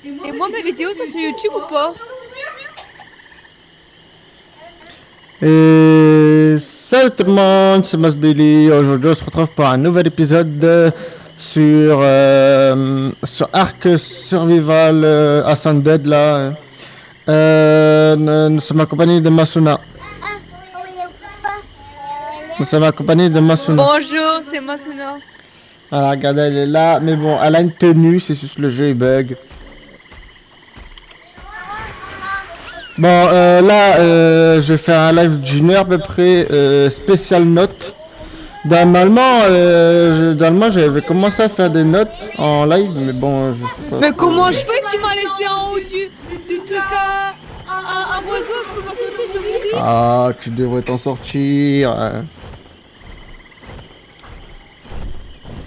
Et moi, mes vidéos, ça sur YouTube ou pas? Et salut tout le monde, c'est Masbilly. Aujourd'hui, on se retrouve pour un nouvel épisode sur Ark Survival Ascended là. Nous sommes accompagnés de Masuna. Nous sommes accompagnés de Masuna. Bonjour, c'est Masuna. Alors, regardez, elle est là, mais bon, elle a une tenue, c'est juste le jeu, il bug. Bon, je vais faire un live d'une heure à peu près, spécial notes. Normalement, j'avais commencé à faire des notes en live, mais bon, je sais pas. Mais comment je fais que tu m'as laissé en haut du truc à oiseau? Je peux pas sauter, je vais mourir. Ah, tu devrais t'en sortir.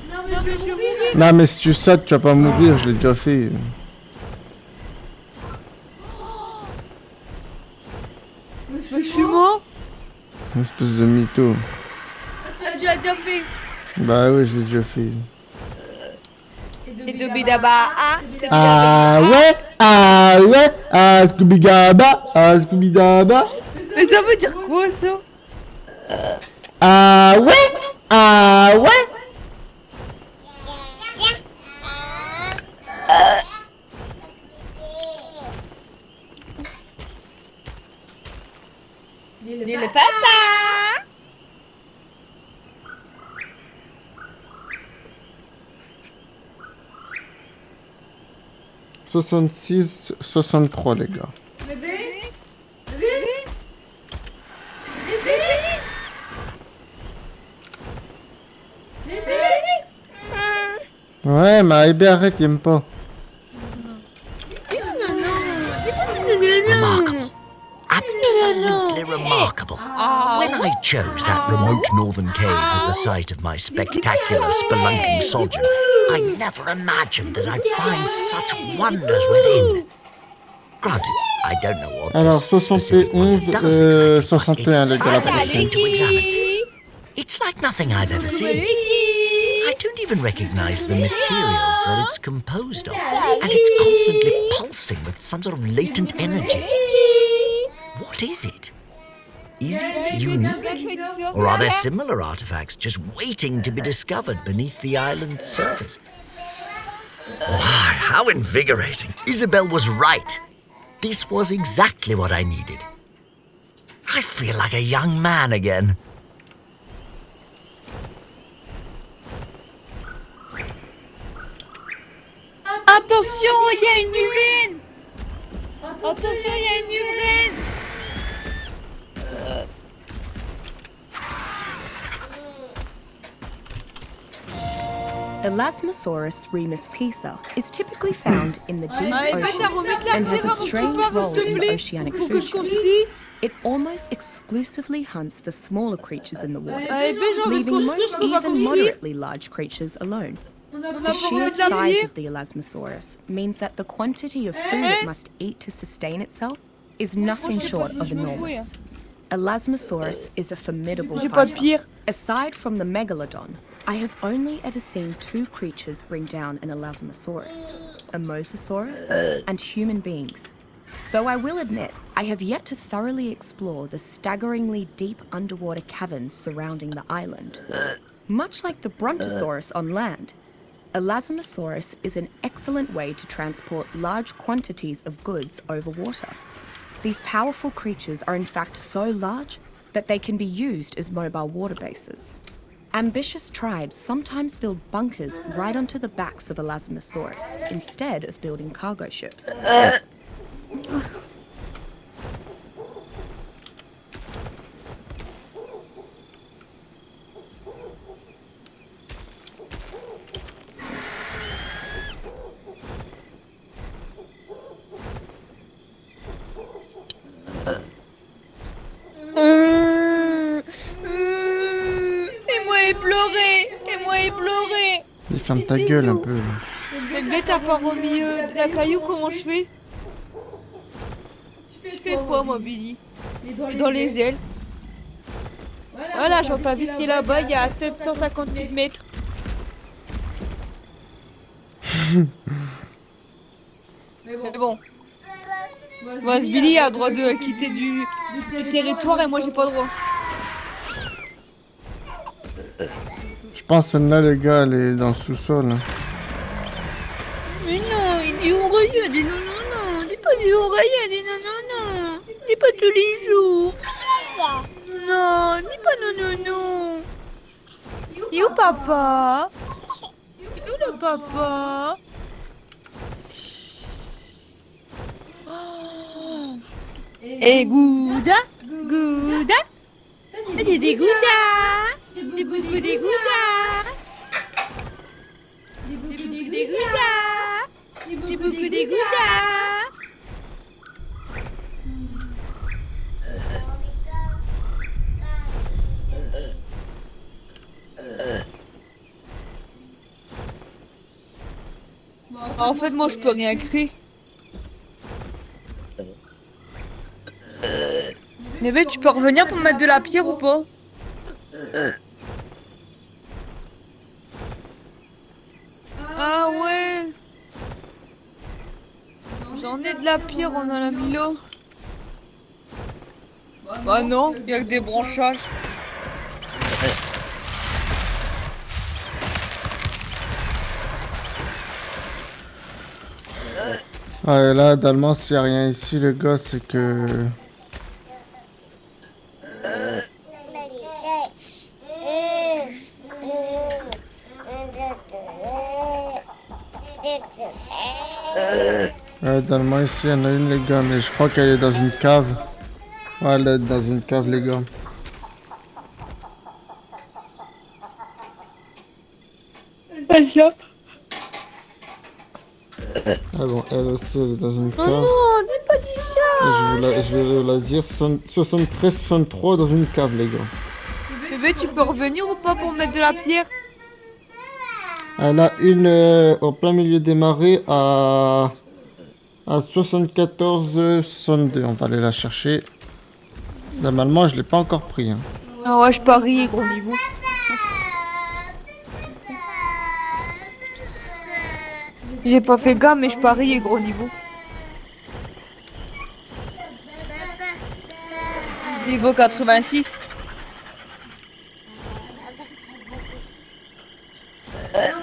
Non, mais je vais mourir. Non, mais si tu sautes, tu vas pas mourir, je l'ai déjà fait. Mais je suis mort. Une espèce de mytho. Tu l'as déjà fait. Bah oui, je l'ai déjà fait. Et Dobidaba, ah. Ah ouais, Scooby-Daba, Scooby-Daba. Mais ça veut dire quoi ça? Ah ouais. Dis le papa. 66, 63 les gars. Bébé. Ouais, mais Aibé arrête, il aime pas. Remarkable. Absolutely remarkable. When I chose that remote northern cave as the site of my spectacular spelunking sojourn, I never imagined that I'd find such wonders within. Granted, I don't know what Alors, this specific wonder 71, does exactly, but 61 les it's gars, la fascinating prochaine. to examine. It's like nothing I've ever seen. I don't even recognize the materials that it's composed of, and it's constantly pulsing with some sort of latent energy. What is it? Is it unique? Or are there similar artifacts just waiting to be discovered beneath the island's surface? Why, how invigorating. Isabel was right. This was exactly what I needed. I feel like a young man again. Attention, il y a une urine. Attention, il y a une urine. Elasmosaurus remus pisa is typically found in the deep Allez, ocean t'as remis de la and has crème a avant que tu strange parles, role s'il te in the plaît. oceanic Faut food que je chain. construise. It almost exclusively hunts the smaller creatures in the water, Allez, ben, j'ai envie de leaving construire, most je peux pas even construire. moderately large creatures alone. The sheer size of the Elasmosaurus means that the quantity of food it must eat to sustain itself is nothing short of enormous. Elasmosaurus is a formidable J'ai pas de fighter. pire. Aside from the Megalodon, I have only ever seen two creatures bring down an Elasmosaurus, a Mosasaurus and human beings. Though I will admit, I have yet to thoroughly explore the staggeringly deep underwater caverns surrounding the island. Much like the Brontosaurus on land, Elasmosaurus is an excellent way to transport large quantities of goods over water. These powerful creatures are in fact so large that they can be used as mobile water bases. Ambitious tribes sometimes build bunkers right onto the backs of Elasmosaurus instead of building cargo ships. Et pleurer. Il ferme ta gueule un peu. Mais t'as pas remis de la caillou, comment je fais? Tu fais quoi, moi, Billy? Dans les ailes. Voilà, j'entends vite là-bas, il y a 756 mètres. Mais bon. Moi, Billy a le droit de quitter du territoire et moi, j'ai pas le droit. Je pense que celle-là, les gars, elle est dans le sous-sol. Hein. Mais non, il dit oreiller, dit non, non, non. Dis pas du oreiller, dis non, non, non. Dis pas tous les jours. Non, dis pas non, non, non. Il est où papa? Il est où le papa? Et Gouda, Gouda, c'est des Gouda, des beaucoup des Gouda, des beaucoup des Gouda, des beaucoup des Gouda. En fait, moi, je peux rien créer. Mais ben, tu peux revenir pour me mettre de la pierre ou pas? Ah ouais. J'en ai de la pierre, on en a mis là. Bah non, il y a que des branchages. Ah, et là, d'allemand, s'il n'y a rien ici, les gars, c'est que... Ouais, d'allemand, ici, il y en a une, les gars, mais je crois qu'elle est dans une cave. Ouais, elle est dans une cave, les gars. Ah bon, elle aussi, elle est dans une cave. Oh non, dis pas dit ça. Je vais vous la dire, 73-63 dans une cave, les gars. Mais ben, tu peux revenir ou pas pour me mettre de la pierre? Elle a une au plein milieu des marais à 74-62. On va aller la chercher. Normalement, je l'ai pas encore pris. Hein. Ah ouais, je parie, gros niveau. J'ai pas fait gaffe, mais je parie, gros niveau. Niveau 86.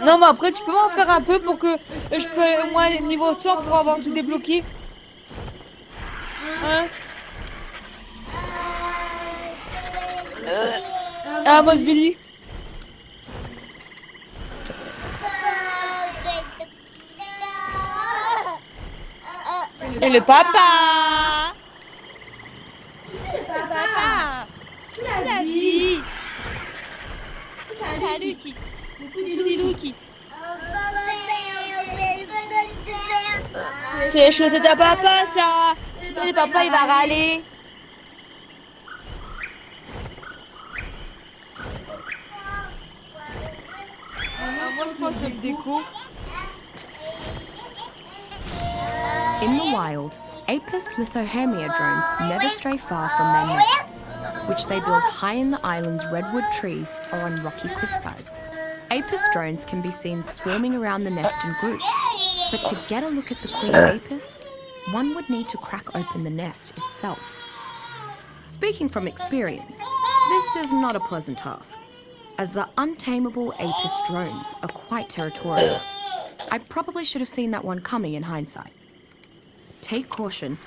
Non, mais après, tu peux m'en faire un peu pour que je peux au moins aller niveau sort pour avoir tout débloqué. Hein? Ah, moi, Billy. Et le papa. Le papa. La vie. Salut, qui. Coucou, Lucky. C'est les choses de ta papa, ça. Le papa, il va râler. Moi, je pense que le déco. In the wild, Apis lithohermia drones never stray far from their nests, which they build high in the island's redwood trees or on rocky cliffsides. Apis drones can be seen swarming around the nest in groups, but to get a look at the queen apis, one would need to crack open the nest itself. Speaking from experience, this is not a pleasant task, as the untamable apis drones are quite territorial. I probably should have seen that one coming in hindsight. Take caution.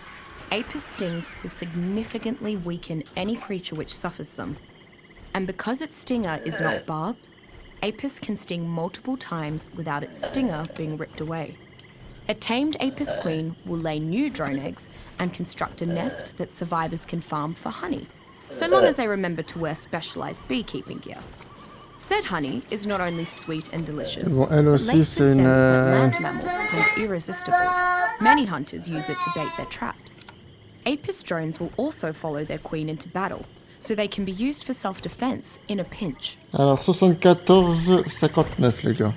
Apis stings will significantly weaken any creature which suffers them. And because its stinger is not barbed, Apis can sting multiple times without its stinger being ripped away. A tamed Apis queen will lay new drone eggs and construct a nest that survivors can farm for honey, so long as they remember to wear specialized beekeeping gear. Said honey is not only sweet and delicious, Bon, elle but aussi, laced c'est with une... scents that land mammals find irresistible. Many hunters use it to bait their traps. Apis drones will also follow their queen into battle, so they can be used for self-defense in a pinch. Alors, 74-59, les gars.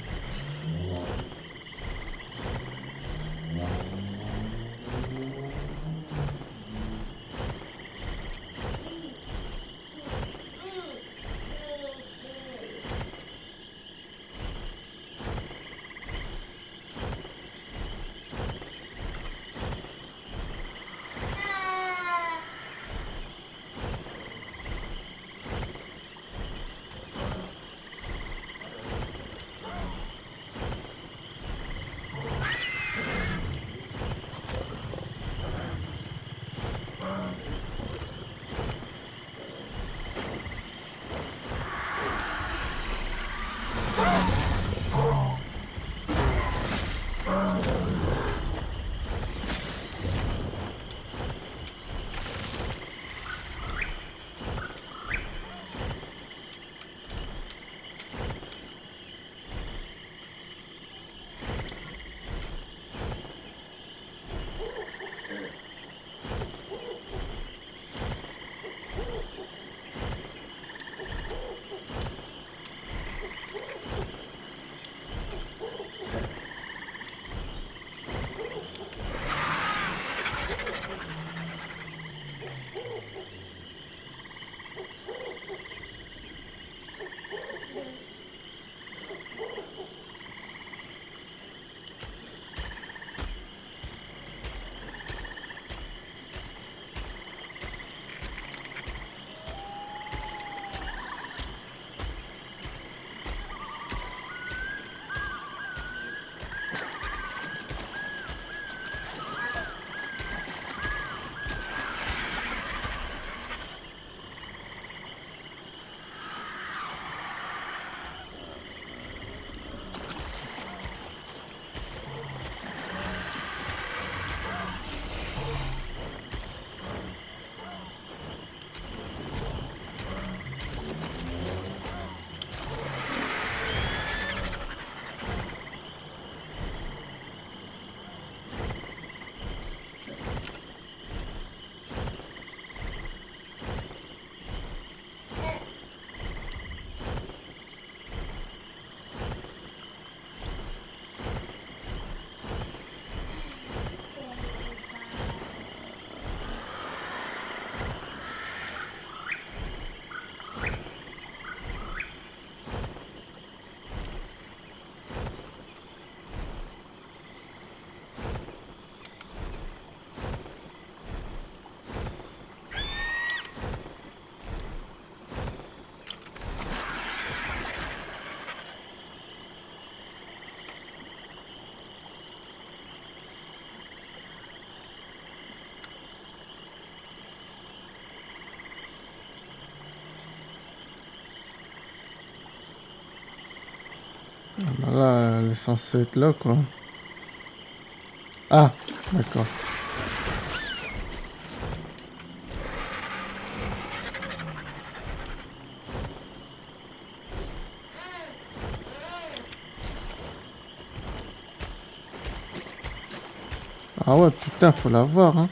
Bah là, elle est censée être là, quoi. Ah, d'accord. Ah ouais, putain, faut la voir, hein.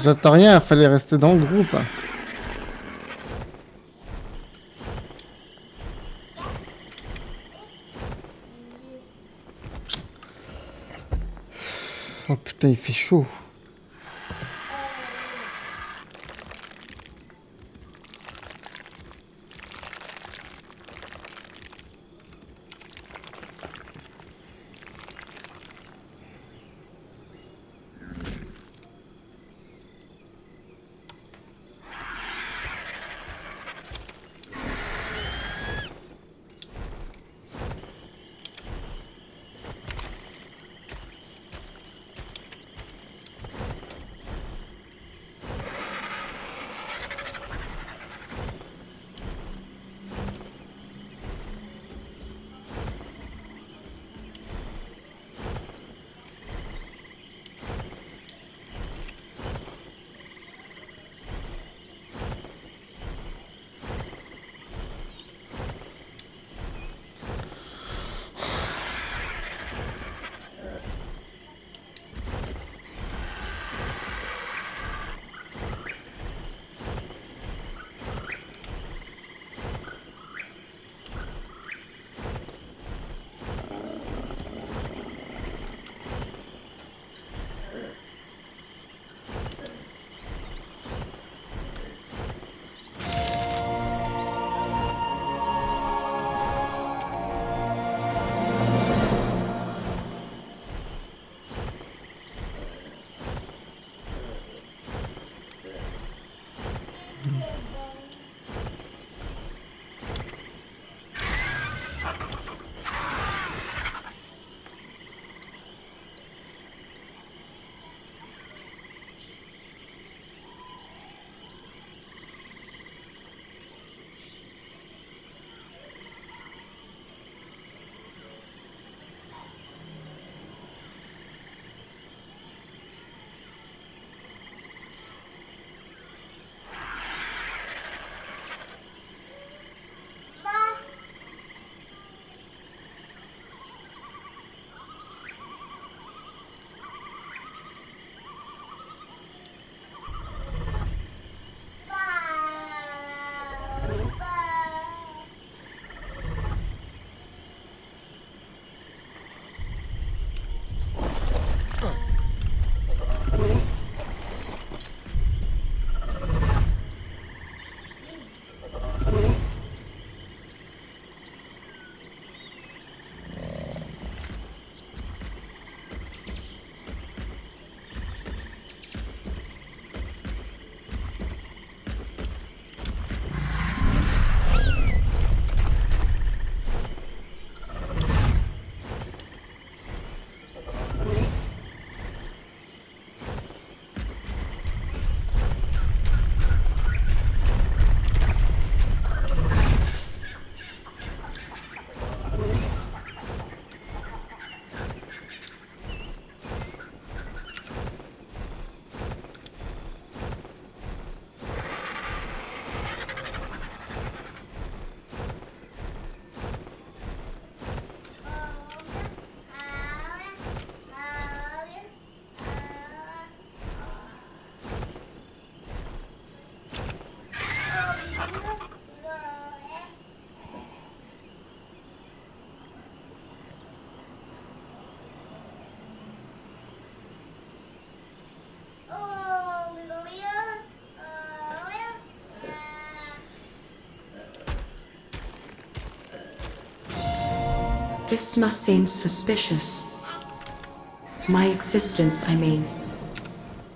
J'attends rien, fallait rester dans le groupe. Oh putain, il fait chaud. This must seem suspicious. My existence, I mean.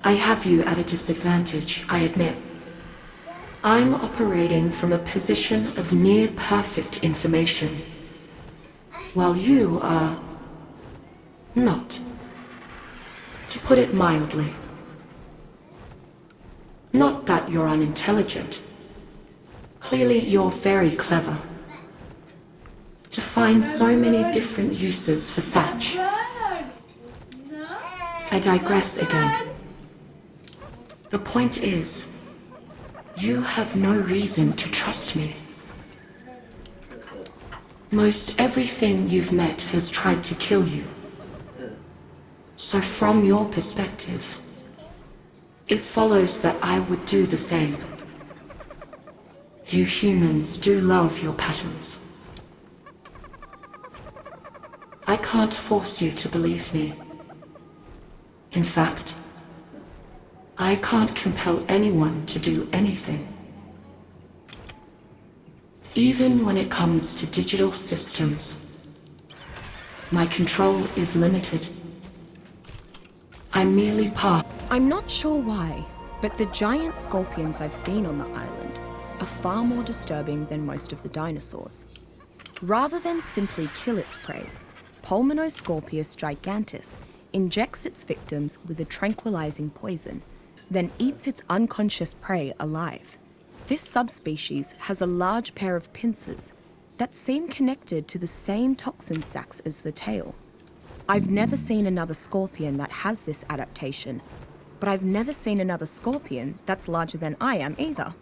I have you at a disadvantage, I admit. I'm operating from a position of near-perfect information, while you are not. To put it mildly. Not that you're unintelligent. Clearly, you're very clever. To find so many different uses for Thatch. I digress again. The point is, you have no reason to trust me. Most everything you've met has tried to kill you. So from your perspective, It follows that I would do the same. You humans do love your patterns. I can't force you to believe me. In fact, I can't compel anyone to do anything. Even when it comes to digital systems, my control is limited. I'm merely part. I'm not sure why, but the giant scorpions I've seen on the island are far more disturbing than most of the dinosaurs. Rather than simply kill its prey, Pulmonoscorpius gigantus injects its victims with a tranquilizing poison, then eats its unconscious prey alive. This subspecies has a large pair of pincers that seem connected to the same toxin sacs as the tail. I've never seen another scorpion that has this adaptation, but I've never seen another scorpion that's larger than I am either.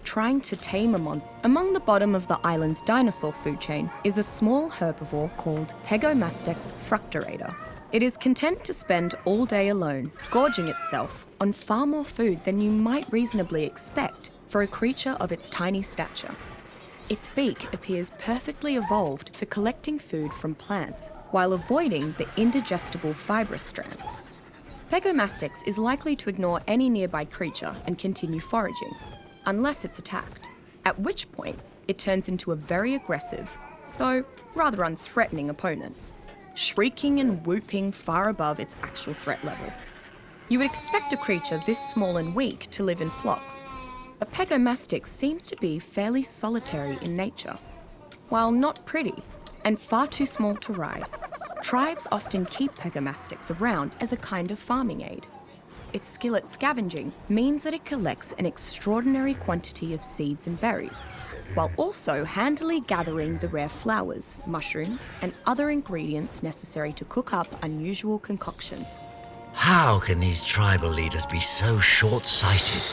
Trying to tame a monster. Among the bottom of the island's dinosaur food chain is a small herbivore called Pegomastex fructurator. It is content to spend all day alone, gorging itself on far more food than you might reasonably expect for a creature of its tiny stature. Its beak appears perfectly evolved for collecting food from plants, while avoiding the indigestible fibrous strands. Pegomastex is likely to ignore any nearby creature and continue foraging, unless it's attacked, at which point it turns into a very aggressive, though rather unthreatening opponent, shrieking and whooping far above its actual threat level. You would expect a creature this small and weak to live in flocks, but Pegomastex seems to be fairly solitary in nature. While not pretty and far too small to ride, tribes often keep Pegomastex around as a kind of farming aid. Its skill at scavenging means that it collects an extraordinary quantity of seeds and berries, while also handily gathering the rare flowers, mushrooms, and other ingredients necessary to cook up unusual concoctions. How can these tribal leaders be so short-sighted?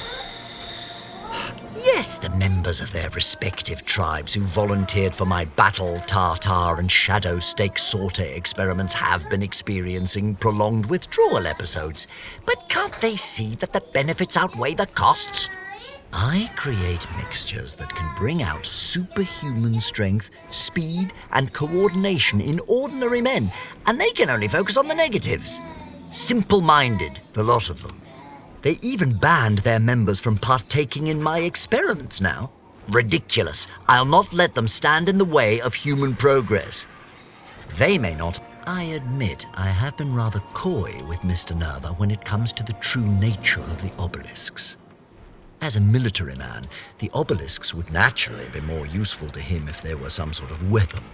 Yes, the members of their respective tribes who volunteered for my battle, tartar, and shadow steak saute experiments have been experiencing prolonged withdrawal episodes. But can't they see that the benefits outweigh the costs? I create mixtures that can bring out superhuman strength, speed, and coordination in ordinary men, and they can only focus on the negatives. Simple-minded, the lot of them. They even banned their members from partaking in my experiments now. Ridiculous. I'll not let them stand in the way of human progress. They may not. I admit I have been rather coy with Mr. Nerva when it comes to the true nature of the obelisks. As a military man, the obelisks would naturally be more useful to him if there were some sort of weapon,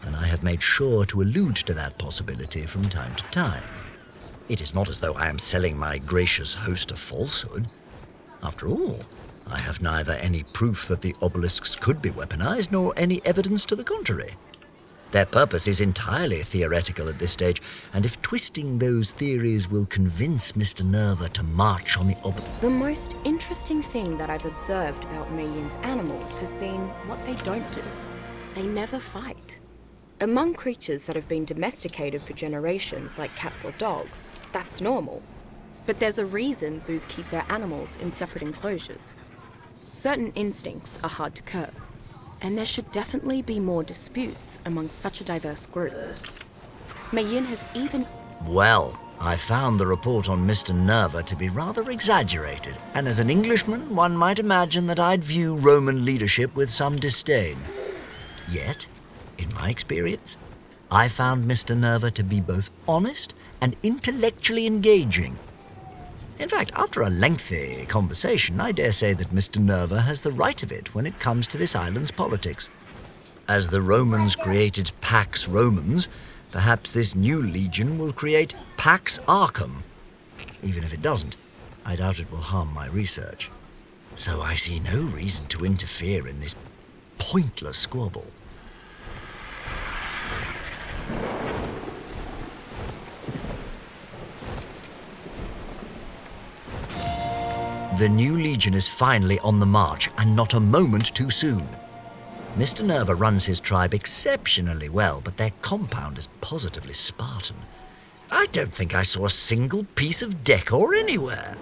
and I have made sure to allude to that possibility from time to time. It is not as though I am selling my gracious host a falsehood. After all, I have neither any proof that the obelisks could be weaponized nor any evidence to the contrary. Their purpose is entirely theoretical at this stage, and if twisting those theories will convince Mr. Nerva to march on the The most interesting thing that I've observed about Mayin's animals has been what they don't do. They never fight. Among creatures that have been domesticated for generations, like cats or dogs, that's normal. But there's a reason zoos keep their animals in separate enclosures. Certain instincts are hard to curb, and there should definitely be more disputes among such a diverse group. Mayin has even... Well, I found the report on Mr. Nerva to be rather exaggerated, and as an Englishman, one might imagine that I'd view Roman leadership with some disdain. Yet, in my experience, I found Mr. Nerva to be both honest and intellectually engaging. In fact, after a lengthy conversation, I dare say that Mr. Nerva has the right of it when it comes to this island's politics. As the Romans created Pax Romans, perhaps this new legion will create Pax Arkham. Even if it doesn't, I doubt it will harm my research. So I see no reason to interfere in this pointless squabble. The new legion is finally on the march, and not a moment too soon. Mr. Nerva runs his tribe exceptionally well, but their compound is positively Spartan. I don't think I saw a single piece of decor anywhere.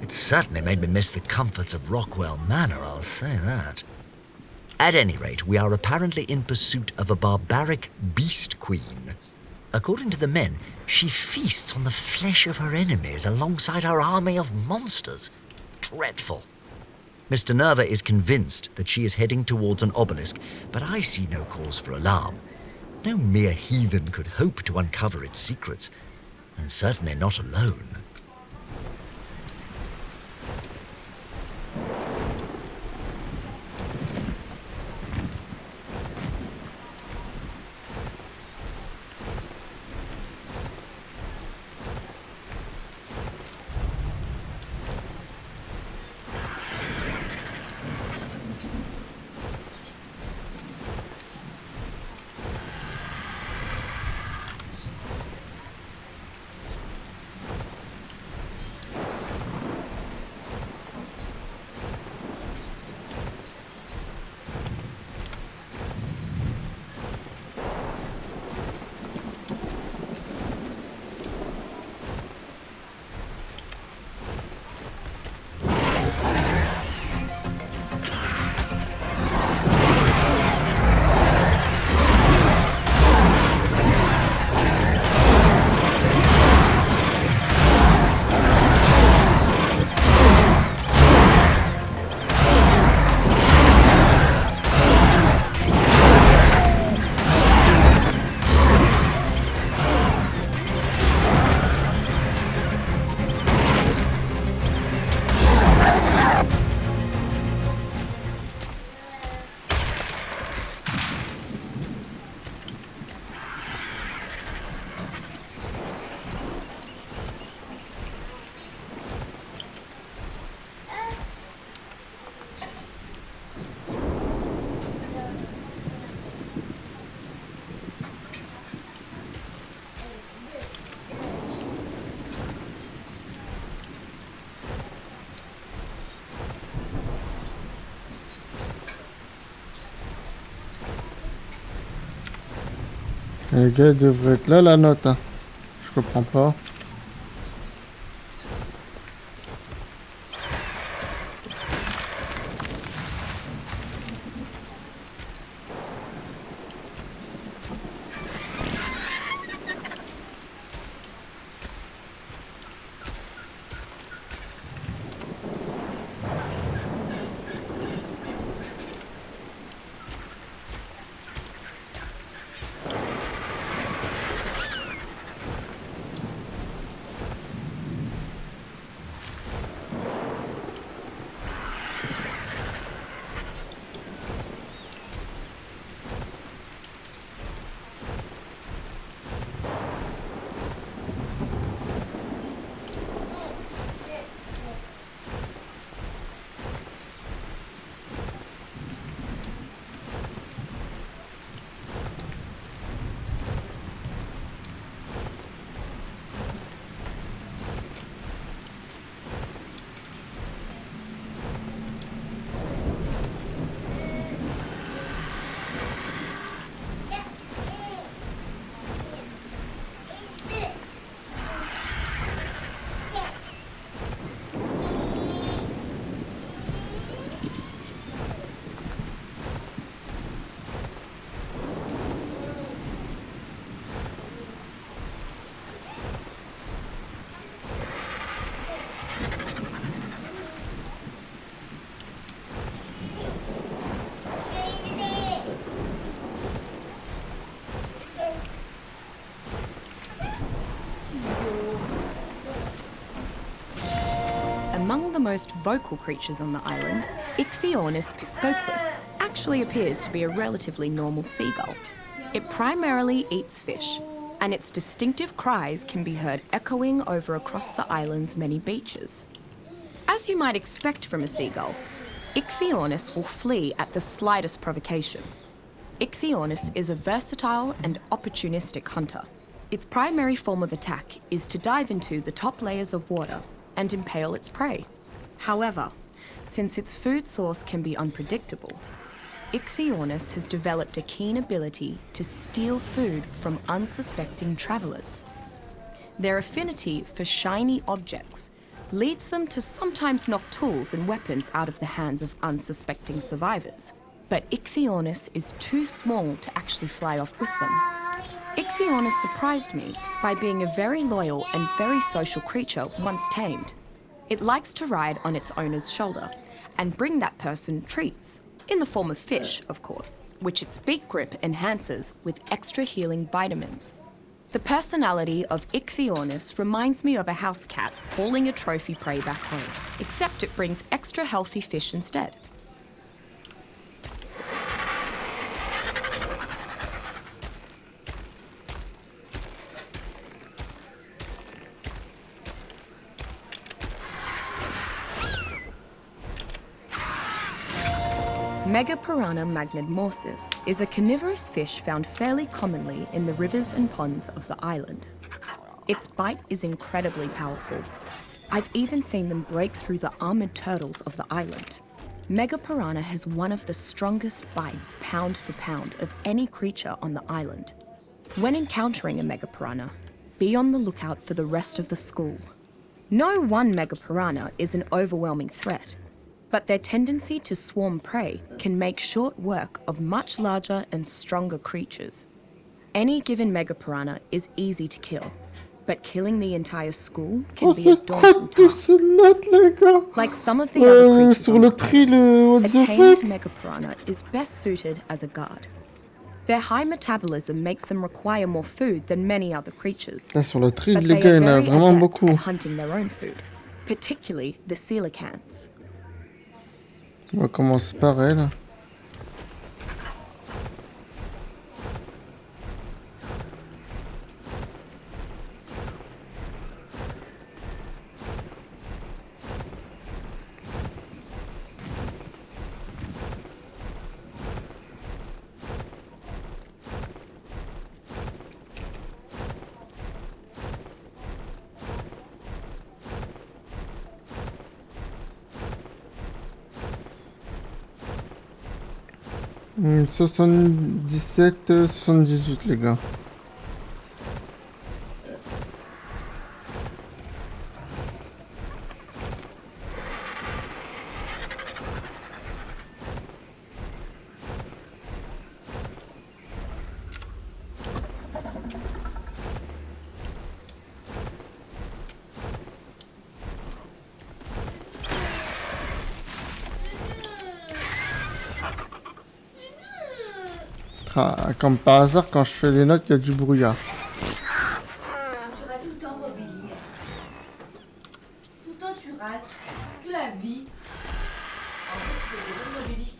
It certainly made me miss the comforts of Rockwell Manor, I'll say that. At any rate, we are apparently in pursuit of a barbaric beast queen. According to the men, she feasts on the flesh of her enemies alongside her army of monsters. Dreadful. Mr. Nerva is convinced that she is heading towards an obelisk, but I see no cause for alarm. No mere heathen could hope to uncover its secrets, and certainly not alone. Les gars devraient être là, la note. Hein. Je comprends pas. Among the most vocal creatures on the island, Ichthyornis piscoquus actually appears to be a relatively normal seagull. It primarily eats fish, and its distinctive cries can be heard echoing over across the island's many beaches. As you might expect from a seagull, Ichthyornis will flee at the slightest provocation. Ichthyornis is a versatile and opportunistic hunter. Its primary form of attack is to dive into the top layers of water and impale its prey. However, since its food source can be unpredictable, Ichthyornis has developed a keen ability to steal food from unsuspecting travelers. Their affinity for shiny objects leads them to sometimes knock tools and weapons out of the hands of unsuspecting survivors. But Ichthyornis is too small to actually fly off with them. Ichthyornis surprised me by being a very loyal and very social creature once tamed. It likes to ride on its owner's shoulder and bring that person treats, in the form of fish, of course, which its beak grip enhances with extra healing vitamins. The personality of Ichthyornis reminds me of a house cat hauling a trophy prey back home, except it brings extra healthy fish instead. Megapiranha magnetmorsis is a carnivorous fish found fairly commonly in the rivers and ponds of the island. Its bite is incredibly powerful. I've even seen them break through the armored turtles of the island. Megapiranha has one of the strongest bites pound for pound of any creature on the island. When encountering a megapiranha, be on the lookout for the rest of the school. No one megapiranha is an overwhelming threat, but their tendency to swarm prey can make short work of much larger and stronger creatures. Any given megapiranha is easy to kill, but killing the entire school can Oh, be a c'est quoi daunting tous task. ces notes, les gars? Like some of the other creatures Sur on le the tri, island, le what a the tamed fuck? megapiranha is best suited as a guard. Their high metabolism makes them require more food than many other creatures, Là, sur le tri, but les they gars, are il y en a very vraiment adept beaucoup. at hunting their own food, particularly the coelacanths. On va commencer par elle. Hmm, 77, 78, les gars. Ah, comme par hasard, quand je fais les notes, il y a du brouillard. Tu rates tout le temps, Mobilly. Tout le temps, tu rates. Toute la vie. En fait, tu fais des notes, Mobilly.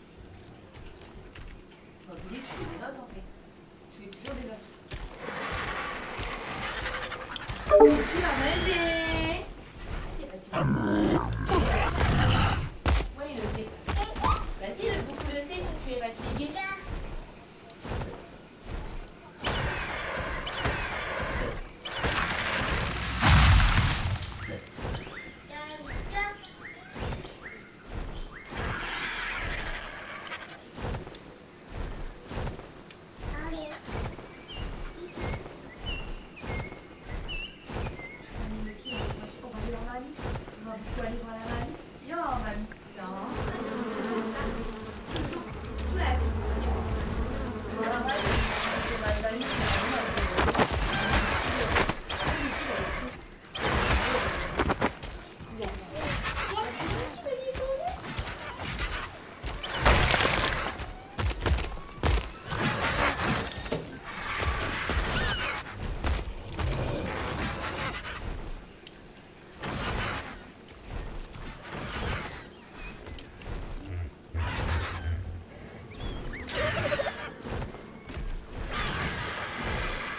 Mobilly, tu fais des notes, en fait. Tu fais toujours des notes. Tu vas manger. Ouais, il le sait. Vas-y, le boucle le sait quand tu es fatigué.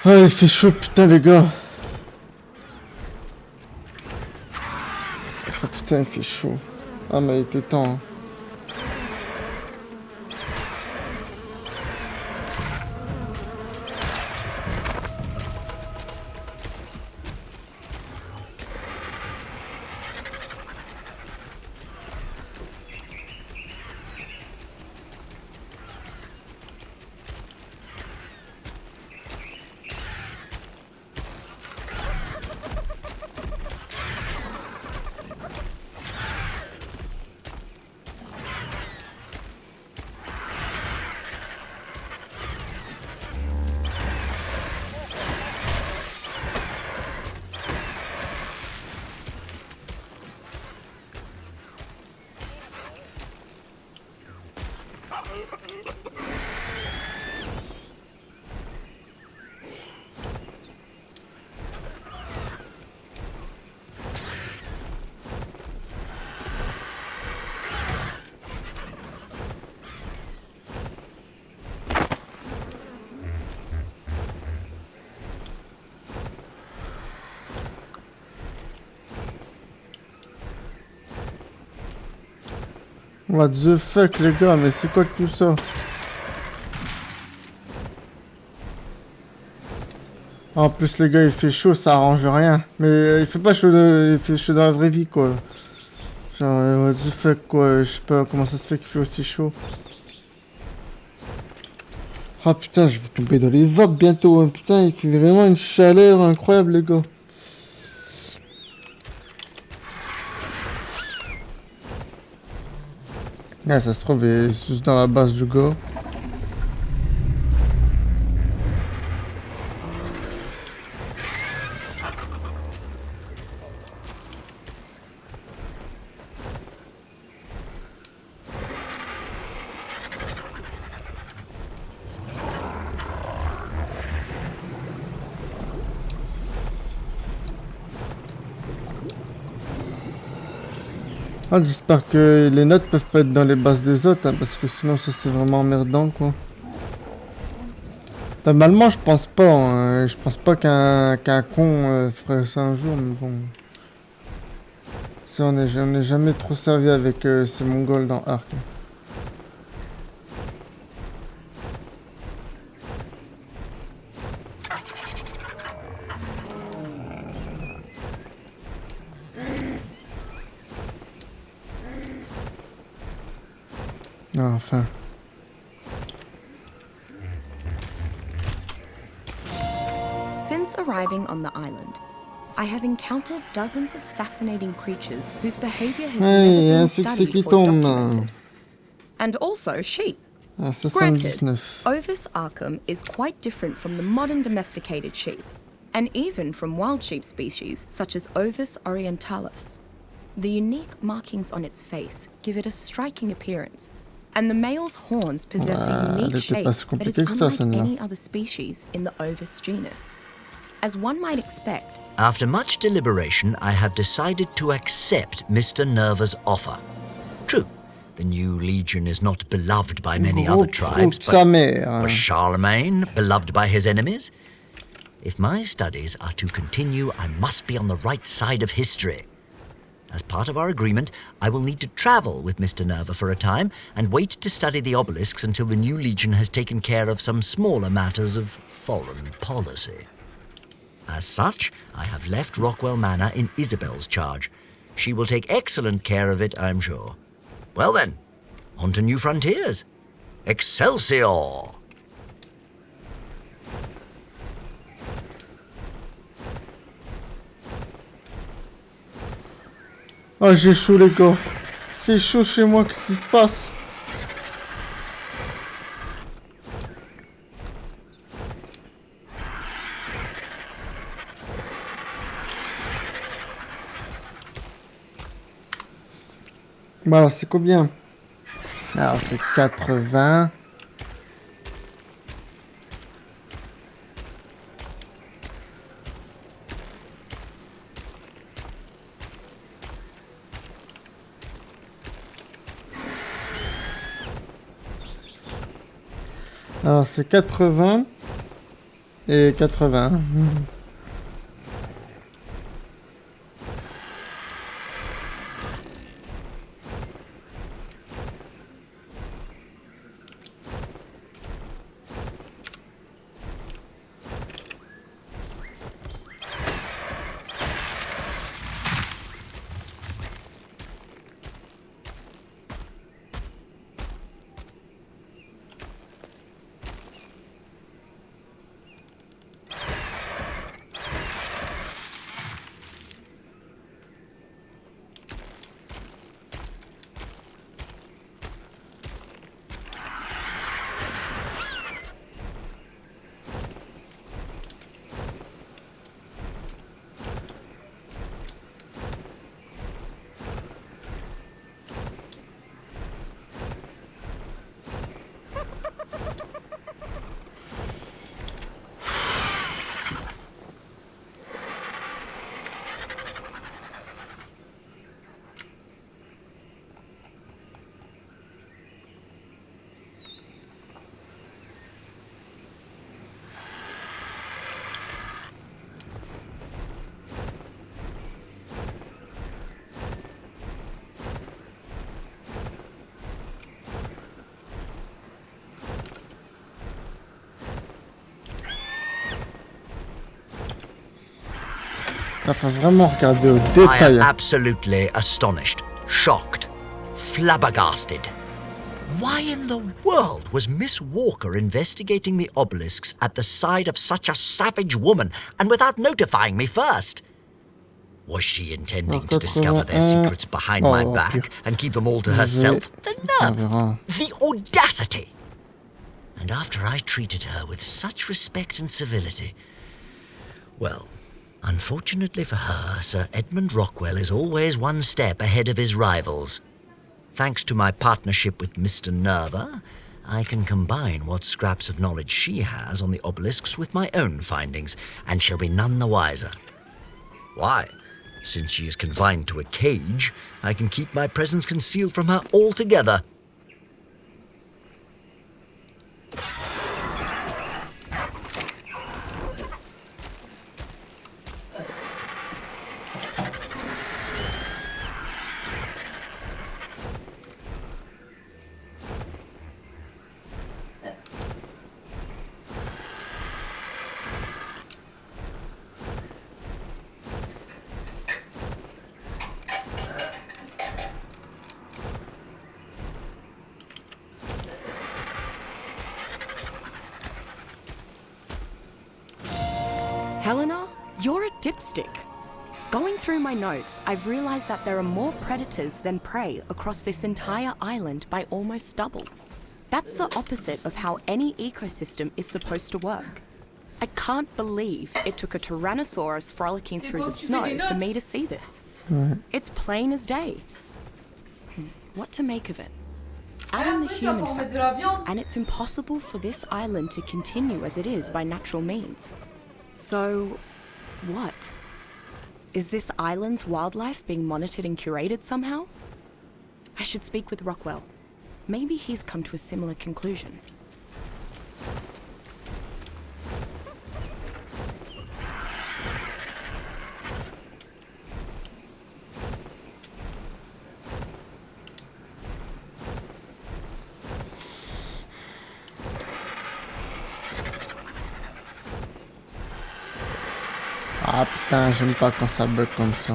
Ah, il fait chaud, putain, les gars. Ah, putain, il fait chaud. Ah, mais il était temps. Hein. What the fuck les gars, mais c'est quoi tout ça? En plus les gars il fait chaud, ça arrange rien. Mais il fait pas chaud, il fait chaud dans la vraie vie quoi. Genre what the fuck quoi, je sais pas comment ça se fait qu'il fait aussi chaud. Ah putain, je vais tomber dans les vapes bientôt, hein. Putain il fait vraiment une chaleur incroyable les gars. Ah, ça se trouve, il est juste dans la base du gars. Ah, j'espère que les notes peuvent pas être dans les bases des autres, hein, parce que sinon ça c'est vraiment emmerdant quoi. Normalement je pense pas, hein, je pense pas qu'un con ferait ça un jour, mais bon. Ça on est jamais trop servi avec ces mongols dans Ark. Ah, enfin. Since arriving on the island, I have encountered dozens of fascinating creatures whose behavior has never Hey, been un succès studied qui or tombe. documented. And also sheep. Ah, Granted, 79. Ovis arcum is quite different from the modern domesticated sheep, and even from wild sheep species such as Ovis orientalis. The unique markings on its face give it a striking appearance, and the male's horns possess a elle unique était shape pas si that is compliquée que ça, unlike celle-là. any other species in the Ovis genus. As one might expect, After much deliberation, I have decided to accept Mr. Nerva's offer. True, the new legion is not beloved by many Gros other tribes, trou de sa but mère. was Charlemagne beloved by his enemies? If my studies are to continue, I must be on the right side of history. As part of our agreement, I will need to travel with Mr. Nerva for a time and wait to study the obelisks until the new legion has taken care of some smaller matters of foreign policy. As such, I have left Rockwell Manor in Isabel's charge. She will take excellent care of it, I'm sure. Well then, on to new frontiers. Excelsior! Ah, j'ai chaud les gars. Il fait chaud chez moi, qu'est-ce qui se passe? Bon alors c'est combien? Alors c'est 80. Alors c'est 80 et 80. Il faut vraiment regarder au I am détail. absolutely astonished, shocked, flabbergasted. Why in the world was Miss Walker investigating the obelisks at the side of such a savage woman and without notifying me first? Was she intending to discover their secrets behind my back and keep them all to herself? The On nerve! verra. The audacity! And after I treated her with such respect and civility, well, unfortunately for her, Sir Edmund Rockwell is always one step ahead of his rivals. Thanks to my partnership with Mr. Nerva, I can combine what scraps of knowledge she has on the obelisks with my own findings, and she'll be none the wiser. Why? Since she is confined to a cage, I can keep my presence concealed from her altogether. Helena, you're a dipstick. Going through my notes, I've realized that there are more predators than prey across this entire island by almost double. That's the opposite of how any ecosystem is supposed to work. I can't believe it took a Tyrannosaurus frolicking through the snow for me to see this. It's plain as day. What to make of it? Add in the human factor, and it's impossible for this island to continue as it is by natural means. So, what? Is this island's wildlife being monitored and curated somehow? I should speak with Rockwell. Maybe he's come to a similar conclusion. Ah putain, j'aime pas quand ça bug comme ça.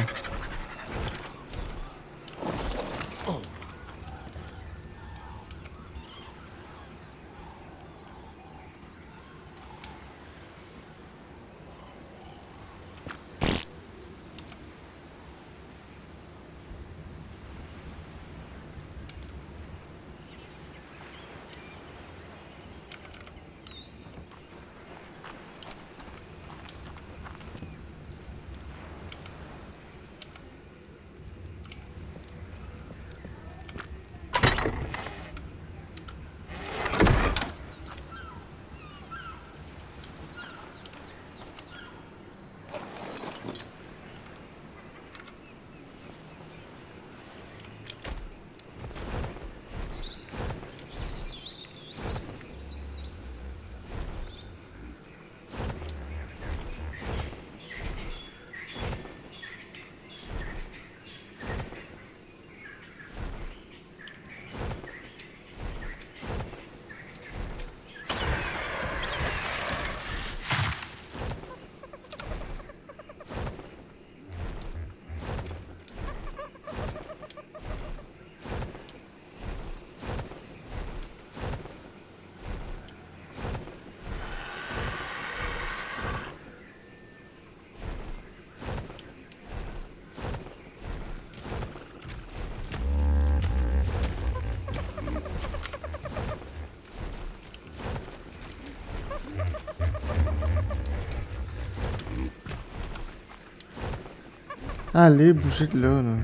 Allez, bougez de là, là.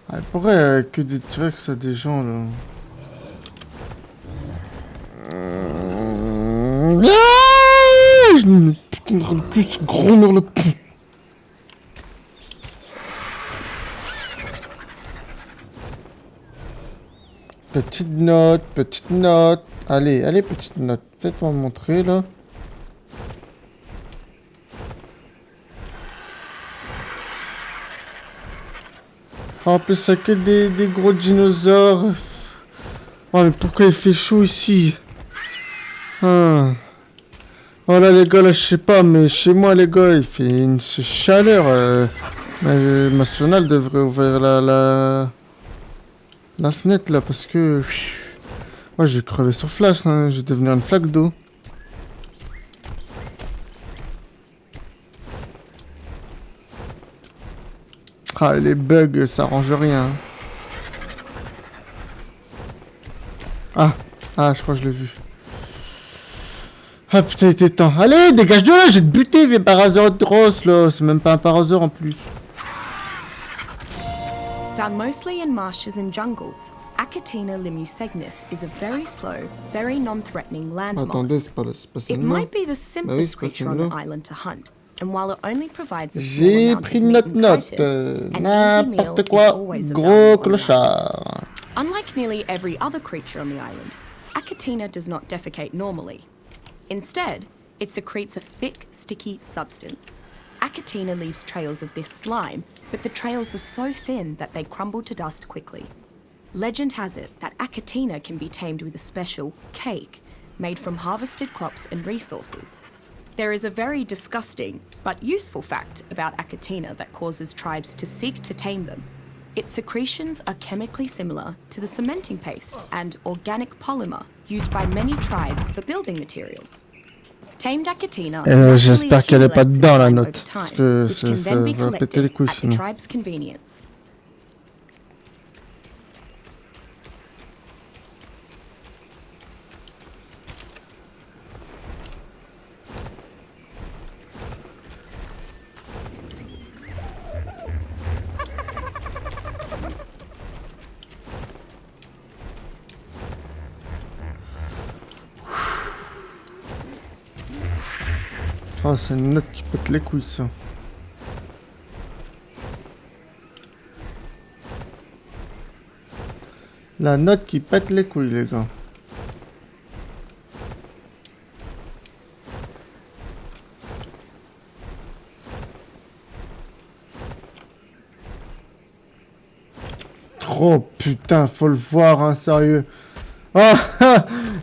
Ah, il pourrait que des T-Rex à des gens, là. Putain de cul, ce gros mur, le pute. Petite note, petite note. Allez, allez, petite note. Faites-moi montrer, là. En plus, c'est que des gros dinosaures. Oh, mais pourquoi il fait chaud ici? Ah. Oh là les gars, là je sais pas, mais chez moi les gars, il fait une chaleur. Ma sonale devrait ouvrir la fenêtre là parce que... Moi j'ai crevé sur flash, hein. Je vais devenir une flaque d'eau. Ah les bugs, ça arrange rien. Ah, je crois que je l'ai vu. Ah putain, il était temps. Allez, dégage de là, j'ai te buté, vieux Parasaurus là. C'est même pas un parasaure en plus. Found mostly in marshes and jungles, Achatina limusegnis is a very slow, very non-threatening land Attendez, mollusk. c'est pas It celle-là. might be the simplest c'est pas creature on the celle-là. island to hunt, and while it only provides a small J'ai amount pris of une meat note, and protein, an easy meal n'importe is quoi. always a Gros valuable amount. clochard. Unlike nearly every other creature on the island, Achatina does not defecate normally. Instead, it secretes a thick, sticky substance. Achatina leaves trails of this slime, but the trails are so thin that they crumble to dust quickly. Legend has it that Achatina can be tamed with a special cake made from harvested crops and resources. There is a very disgusting but useful fact about Achatina that causes tribes to seek to tame them. Its secretions are chemically similar to the cementing paste and organic polymer used by many tribes for building materials. Tamed Achatina J'espère qu'elle est pas dedans la note, parce que which ça can then be va péter les collected couilles at the sinon. tribe's convenience. Oh, c'est une note qui pète les couilles ça. La note qui pète les couilles les gars. Oh putain, faut le voir, hein, sérieux. Oh,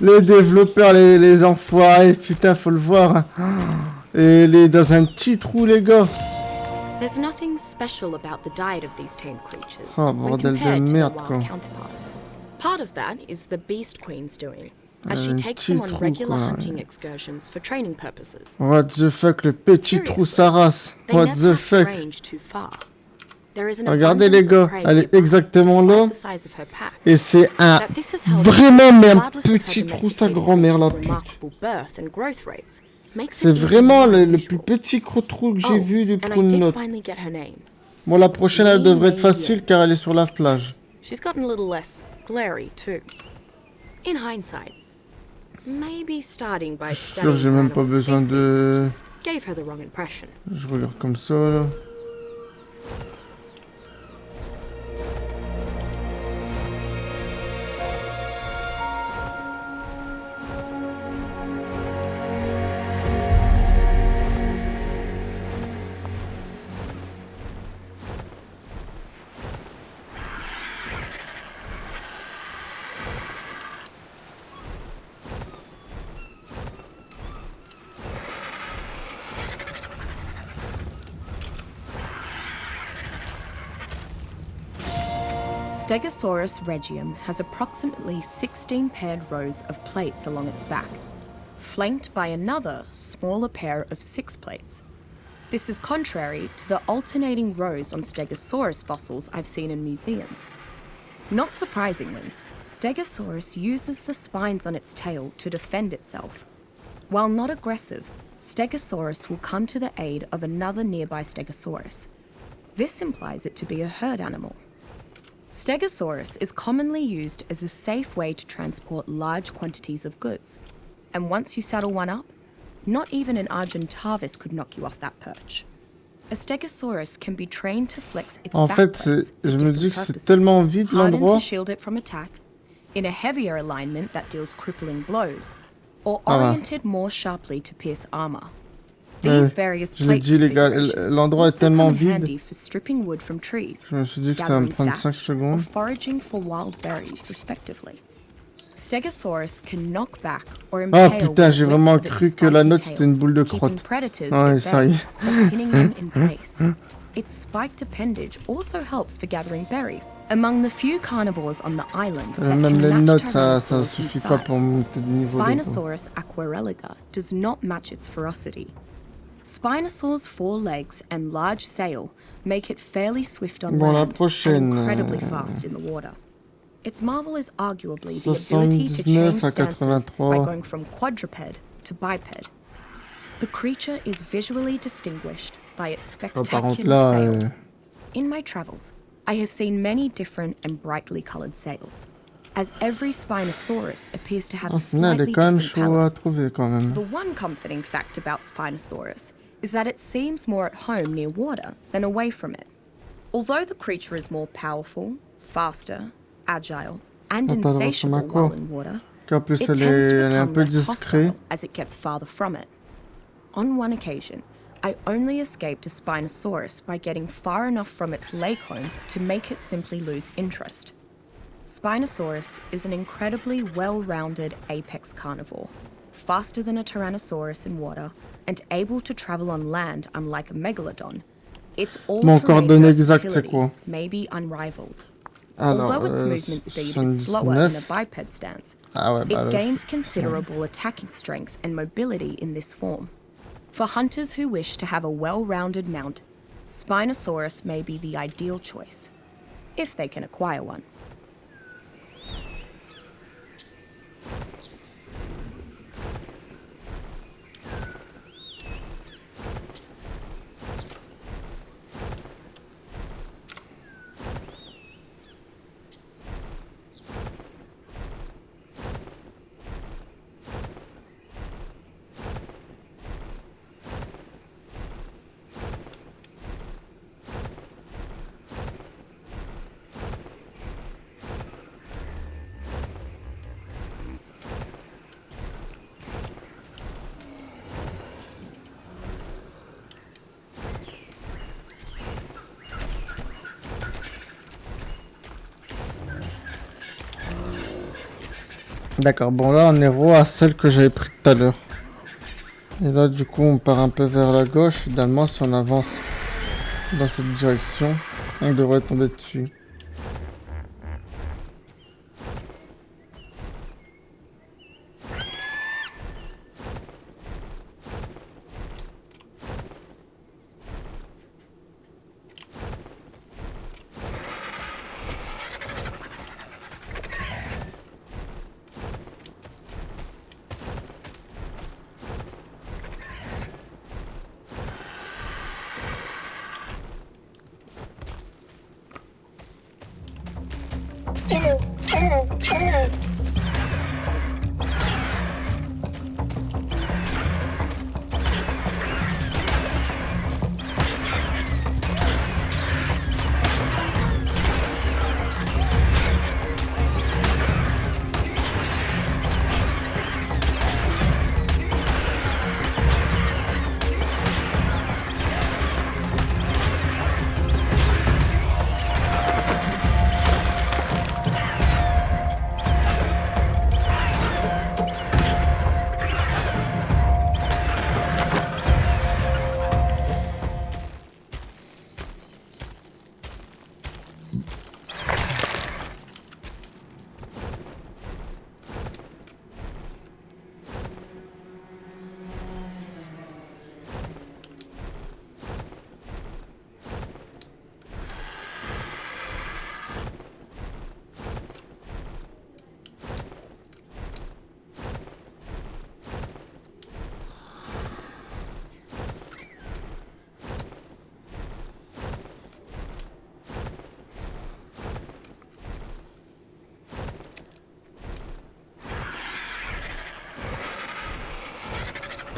les développeurs, les enfoirés, putain, faut le voir. Hein. Et il est dans un petit trou, les gars. There's nothing special about the diet of these tamed creatures Oh, when bordel de compared to their merde, wild quoi. counterparts. Part of that is the Beast Queen's doing, as she Un takes them petit on trou, regular quoi. hunting excursions for training purposes. What the fuck, le petit trou, sa race. They What never the have to fuck. range too far. There is an Regardez, les abundance gars, of prey elle est nearby, exactement despite là. the size of her pack. Et c'est un... That this has held Vraiment, mais un regardless of her petit trou, sa domesticated grand-mère, la creature's pute. remarkable birth and growth rates makes C'est it even vraiment more le plus unusual. petit gros trou que j'ai Oh, vu du and trou I de did note. finally get her name. Bon, la prochaine, elle devrait être Maybe. facile car elle est sur la plage. She's gotten a little less glary too. In hindsight, maybe starting by suis sûr, studying j'ai même pas animal besoin species de- just gave her the wrong impression. Je regarde comme ça, là. Stegosaurus regium has approximately 16 paired rows of plates along its back, flanked by another smaller pair of 6 plates. This is contrary to the alternating rows on Stegosaurus fossils I've seen in museums. Not surprisingly, Stegosaurus uses the spines on its tail to defend itself. While not aggressive, Stegosaurus will come to the aid of another nearby Stegosaurus. This implies it to be a herd animal. Stegosaurus is commonly used as a safe way to transport large quantities of goods. And once you saddle one up, not even an Argentavis could knock you off that perch. A Stegosaurus can be trained to flex its En fait, backbones for je me different dis que c'est purposes. tellement vide Hardened l'endroit. to shield it from attack, in a heavier alignment that deals crippling blows, or Ah. oriented more sharply to pierce armor. Ouais, These various je l'ai plate dit, les gars, configurations l'endroit est also tellement come in vide. handy for stripping wood from trees, Je me suis dit que ça va me gathering prendre thatch, 5 or secondes. foraging for wild berries, respectively. Stegosaurus can knock back or Ah impale putain, with j'ai the vraiment width of cru its que la spiky note tail, c'était une boule de keeping crotte. predators Ouais, at ça bay y est. or pinning them in place. Its spiked appendage also helps for gathering berries. Among the few carnivores on the island that Même can les match notes, ça Tyrannosaurus in suffit pas pour size, monter de niveau. Spinosaurus aquareliga does not match its ferocity. Spinosaur's 4 legs and large sail make it fairly swift on Bon, la land prochaine, and incredibly fast in the water. Its marvel is arguably the ability to 79 change à stances by 83. going from quadruped to biped. The creature is visually distinguished by its Oh, par contre spectacular là, sail. In my travels, I have seen many different and brightly coloured sails, as every Spinosaurus appears to have au a final, elle slightly est quand même different chaud palette. à trouver quand même. The one comforting fact about Spinosaurus is that it seems more at home near water than away from it. Although the creature is more powerful, faster, agile, and Attends, on va insatiable sur ma cour. while in water, Qu'en plus, it elle tends to est un become peu less discret. hostile as it gets farther from it. On one occasion, I only escaped a Spinosaurus by getting far enough from its lake home to make it simply lose interest. Spinosaurus is an incredibly well-rounded apex carnivore, faster than a Tyrannosaurus in water, and able to travel on land unlike a Megalodon. Its Mon all-terrain coordonnée exacte, c'est versatility quoi? may be unrivaled. Alors, Although its movement speed is slower in a 79. biped stance, Ah ouais, bah it là, gains considerable attacking strength and mobility in this form. For hunters who wish to have a well-rounded mount, Spinosaurus may be the ideal choice, if they can acquire one. D'accord, bon là on est roi à celle que j'avais pris tout à l'heure. Et là du coup on part un peu vers la gauche. Finalement si on avance dans cette direction, on devrait tomber dessus.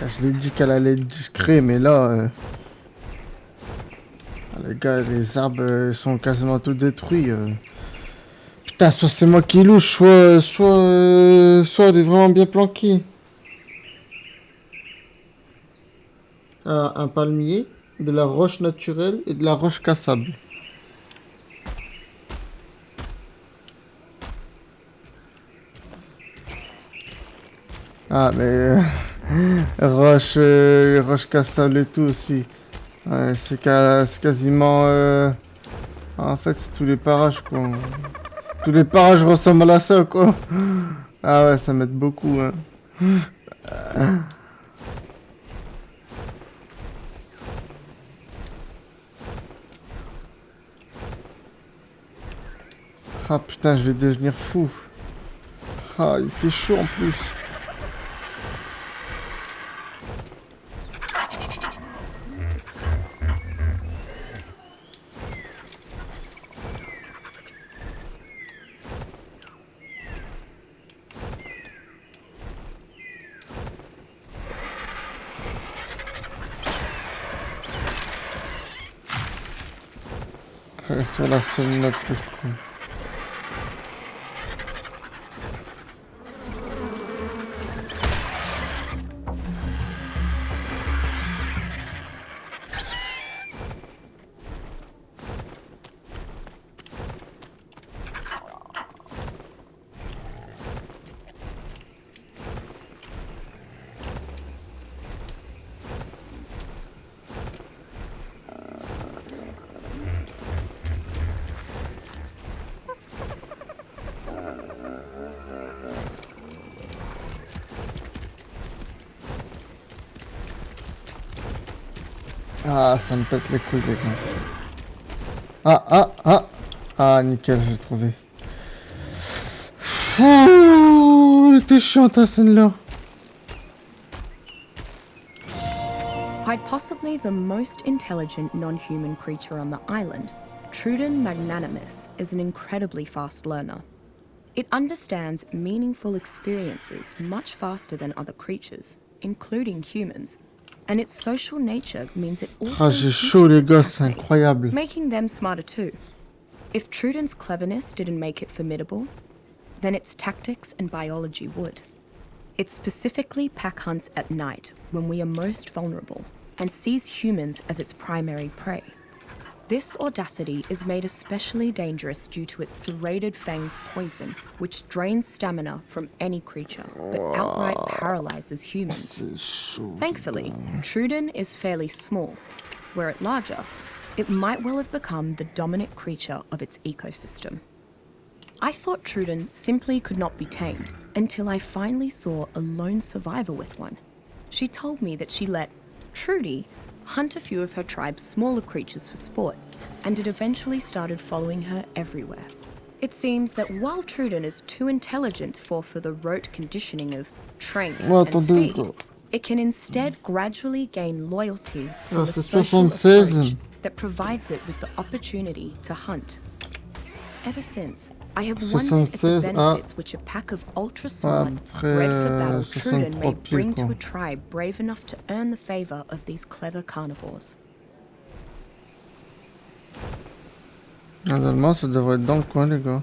Je l'ai dit qu'elle allait être discret, mais là... les gars, les arbres sont quasiment tous détruits. Putain, soit c'est moi qui louche, soit elle est vraiment bien planquée. Un palmier, de la roche naturelle et de la roche cassable. Ah, mais roche, roche cassable et tout aussi. Ouais, c'est quasiment... En fait, c'est tous les parages, quoi. Tous les parages ressemblent à ça, quoi. Ah ouais, ça m'aide beaucoup, hein. Ah putain, je vais devenir fou. Ah, il fait chaud en plus. Sur la seule note que je trouve. Ah, ça me pète les couilles, les gars. Ah, nickel, j'ai trouvé. Elle était chiante, ta scène-là. Quite possibly the most intelligent non-human creature on the island, Truden Magnanimous is an incredibly fast learner. It understands meaningful experiences much faster than other creatures, including humans. And its social nature means it also Ah, j'ai chaud, les teaches gars, its c'est packmates, incroyable. making them smarter too. If Truden's cleverness didn't make it formidable, then its tactics and biology would. It specifically pack hunts at night when we are most vulnerable and sees humans as its primary prey. This audacity is made especially dangerous due to its serrated fang's poison, which drains stamina from any creature, but outright paralyzes humans. C'est chaud. Thankfully, Truden is fairly small. Were it larger, it might well have become the dominant creature of its ecosystem. I thought Truden simply could not be tamed until I finally saw a lone survivor with one. She told me that she let Trudy hunt a few of her tribe's smaller creatures for sport, and it eventually started following her everywhere. It seems that while Truden is too intelligent for the rote conditioning of train Ouais, and attendez, feed, gars. it can instead gradually gain loyalty Ah, from the c'est social 76. approach that provides it with the opportunity to hunt. Ever since, I have wondered at the 76, benefits which a pack of ultra-smart, Après, bred for battle Truden 63 may pile, bring to quoi. a tribe brave enough to earn the favor of these clever carnivores. Normalement, ça devrait être dans le coin, les gars.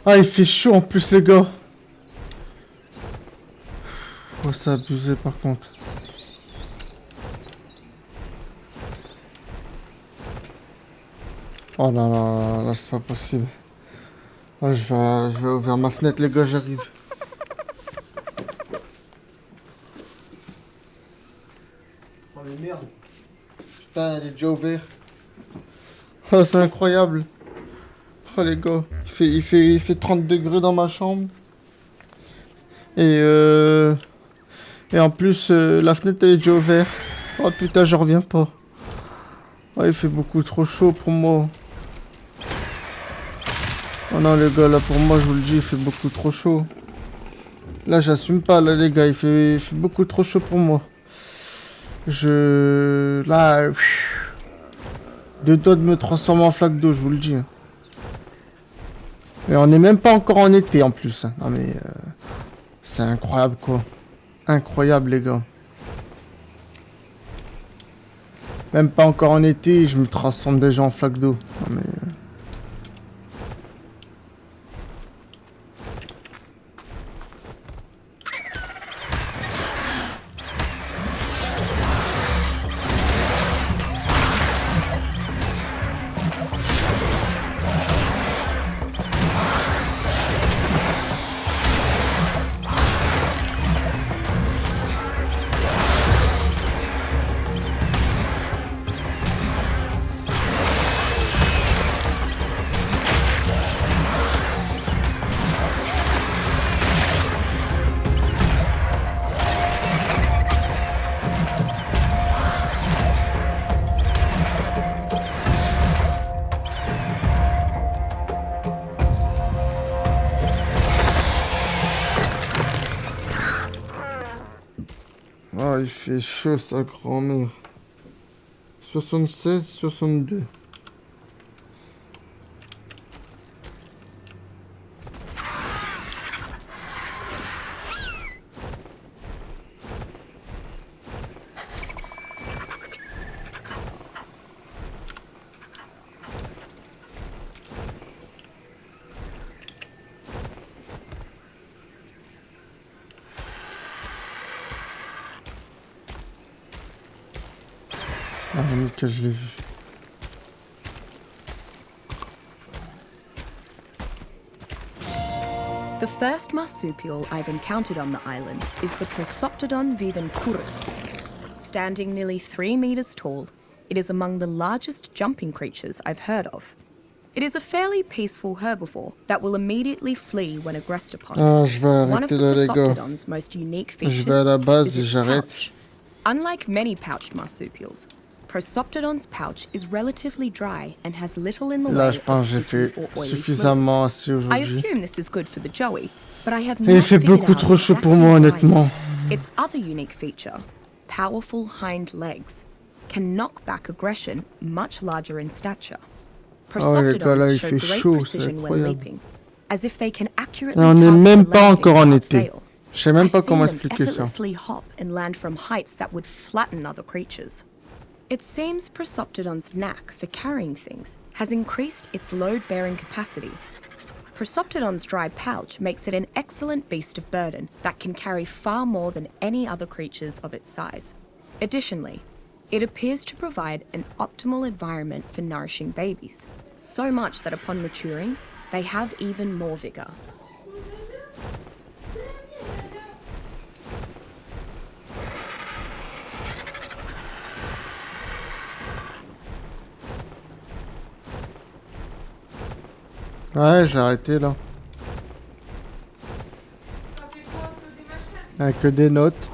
Ah, il fait chaud en plus, les gars. Oh, c'est abusé par contre. Oh là là, là c'est pas possible. Oh, je vais ouvrir ma fenêtre, les gars, j'arrive. Oh mais merde. Putain, elle est déjà ouverte. Oh, c'est incroyable. Oh les gars, il fait 30 degrés dans ma chambre. Et en plus, la fenêtre elle est déjà ouverte. Oh putain, je reviens pas. Oh, il fait beaucoup trop chaud pour moi. Oh non les gars, là pour moi, je vous le dis, il fait beaucoup trop chaud. Là, j'assume pas, là les gars, il fait beaucoup trop chaud pour moi. Là... Deux doigts de me transformer en flaque d'eau, je vous le dis. Et on n'est même pas encore en été en plus. Non mais... c'est incroyable quoi. Incroyable les gars. Même pas encore en été, je me transforme déjà en flaque d'eau. Non mais... Ah, il fait chaud, sa grand-mère. 76, 62. Ah, nickel, je l'ai vu. The first marsupial I've encountered on the island is the Prosoptodon viventurus. Standing nearly 3 meters tall, it is among the largest jumping creatures I've heard of. It is a fairly peaceful herbivore that will immediately flee when aggressed upon. Ah, je vais One of arrêter the là, les gars. Prosoptodon's most unique Je features vais à la base is et its j'arrête. pouch. Unlike many pouched marsupials, Prosoptodon's pouch is relatively dry and has little in the Là, way je pense of que j'ai sticky fait or oily suffisamment fluids. assez I aujourd'hui. assume this is good for the joey, but I have Et il not fait figured beaucoup out trop chaud pour exactly moi, why. honnêtement. Its other unique feature, powerful hind legs, can knock back aggression much larger in stature. Oh, les gars, là, il Prosoptodons show fait great chaud, c'est precision when incroyable. leaping, as if they can accurately Et on n'est target même the pas landing encore en without été. fail. Je sais même I've pas seen comment them expliquer ça. effortlessly hop and land from heights that would flatten other creatures. It seems Prosoptodon's knack for carrying things has increased its load-bearing capacity. Prosoptodon's dry pouch makes it an excellent beast of burden that can carry far more than any other creatures of its size. Additionally, it appears to provide an optimal environment for nourishing babies, so much that upon maturing, they have even more vigor. Ouais, j'ai arrêté là. T'as fait quoi? Que des machins? Avec que des notes.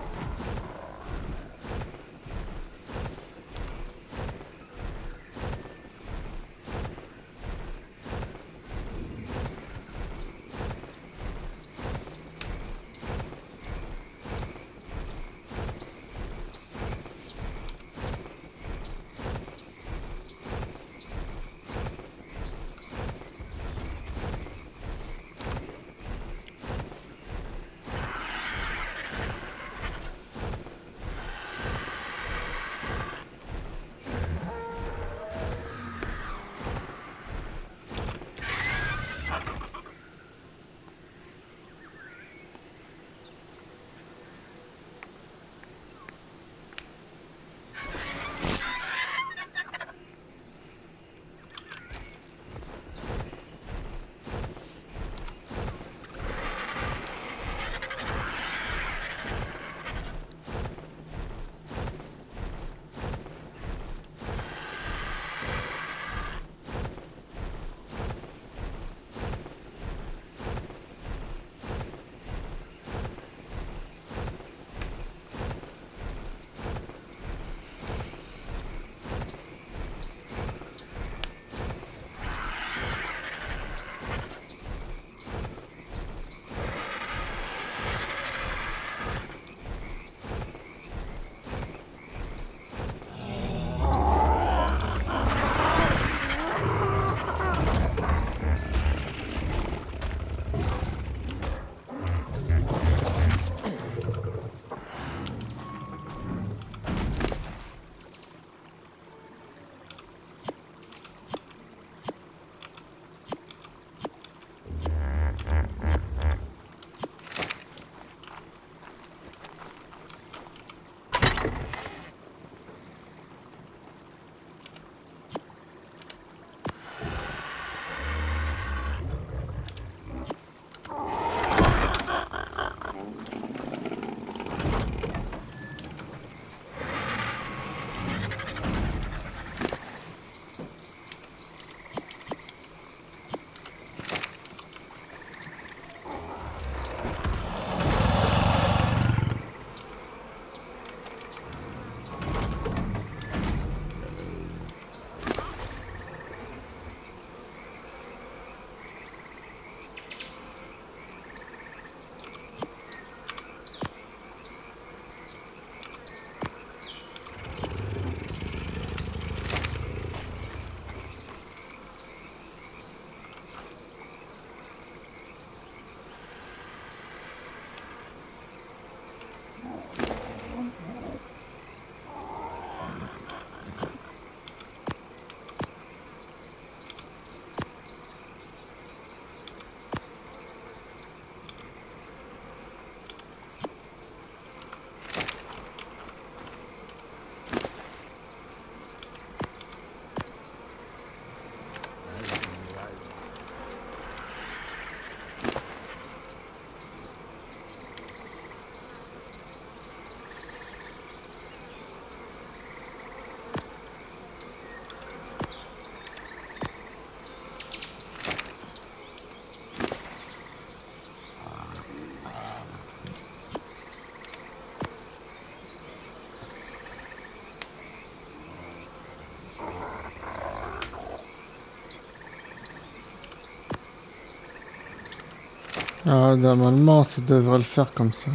Ah, normalement, ça devrait le faire comme ça.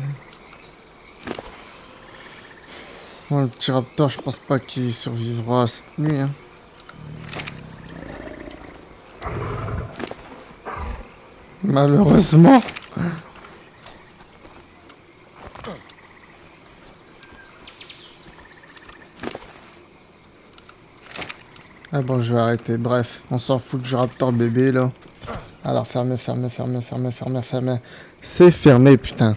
Bon, le petit raptor, je pense pas qu'il survivra cette nuit. Hein. Malheureusement. Ah bon, je vais arrêter. Bref, on s'en fout du raptor bébé là. Alors fermez. C'est fermé, putain.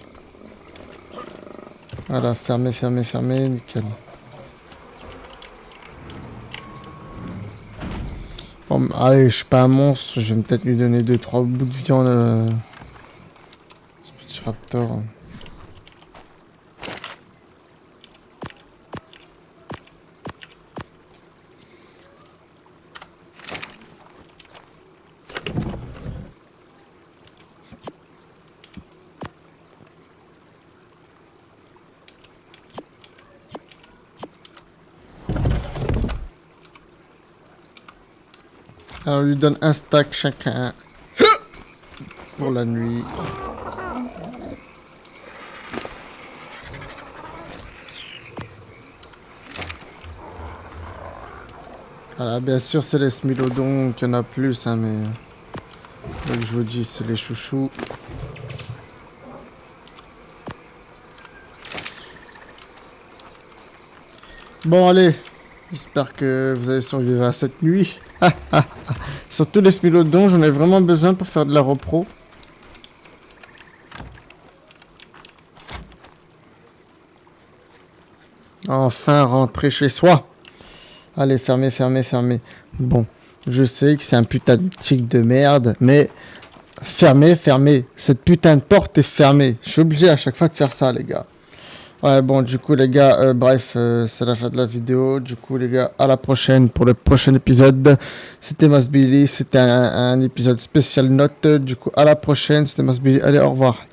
Voilà, fermé, nickel. Bon, allez, je suis pas un monstre, je vais peut-être lui donner 2-3 bouts de viande. Ce petit raptor. Alors, on lui donne un stack chacun. Pour la nuit. Voilà, bien sûr, c'est les smilodons qu'il y en a plus, hein, mais... Comme je vous dis, c'est les chouchous. Bon, allez. J'espère que vous allez survivre à cette nuit. Surtout les smilodons, j'en ai vraiment besoin pour faire de la repro. Enfin, rentrer chez soi. Allez, fermez. Bon, je sais que c'est un putain de tic de merde, mais... Fermez. Cette putain de porte est fermée. Je suis obligé à chaque fois de faire ça, les gars. Ouais, bon, du coup, les gars, bref, c'est la fin de la vidéo. Du coup, les gars, à la prochaine pour le prochain épisode. C'était Masbilly, c'était un épisode spécial note. Du coup, à la prochaine, c'était Masbilly. Allez, au revoir.